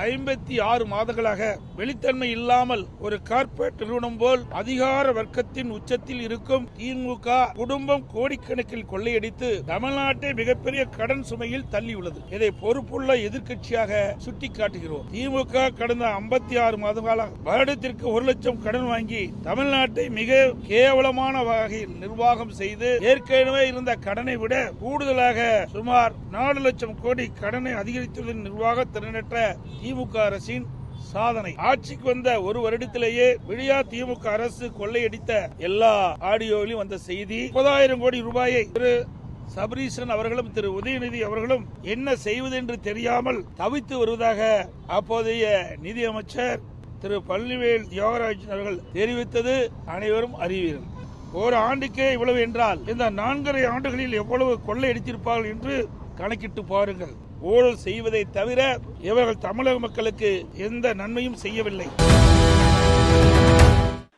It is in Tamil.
56 மாதங்களாக வெளித்தன்மை இல்லாமல் ஒரு கார்ப்பரேட் நிறுவனம் போல் அதிகார வர்க்கத்தின் உச்சத்தில் இருக்கும் திமுக குடும்பம் கோடிக்கணக்கில் கொள்ளையடித்து தமிழ்நாட்டை மிகப்பெரிய கடன் சுமையில் தள்ளியுள்ளது. இதை பொறுப்புள்ள எதிர்க்கட்சியாக சுட்டிக்காட்டுகிறோம். திமுக கடந்த 56 மாதங்களாக வருடத்திற்கு 1 லட்சம் கடன் வாங்கி தமிழ்நாட்டை மிக கேவலமான வகையில் நிர்வாகம் செய்து ஏற்கனவே இருந்த கடனை விட கூடுதலாக சுமார் 4 லட்சம் கோடி கடனை அதிகரித்துள்ள நிர்வாக திறனற்ற திமுக அரசின் சாதனை. ஆட்சிக்கு வந்த ஒரு வருடத்திலேயே விடியா திமுக அரசு கொள்ளையடித்த எல்லா ஆடியோவிலும் வந்த செய்தி 30,000 கோடி ரூபாயை திரு சபரீசன் அவர்களும் திரு உதயநிதி அவர்களும் என்ன செய்வது என்று தெரியாமல் தவித்து வருவதாக அப்போதைய நிதியமைச்சர் திரு பழனிவேல் தியாகராஜன் அவர்கள் தெரிவித்தது அனைவரும் அறிவீர்கள். ஒரு ஆண்டுக்கே இவ்வளவு என்றால் இந்த 4.5 ஆண்டுகளில் எவ்வளவு கொள்ளையடித்திருப்பார்கள் என்று கணக்கிட்டு பாருங்கள். ஊழல் செய்வதை தவிர இவர்கள் தமிழக மக்களுக்கு எந்த நன்மையும் செய்யவில்லை.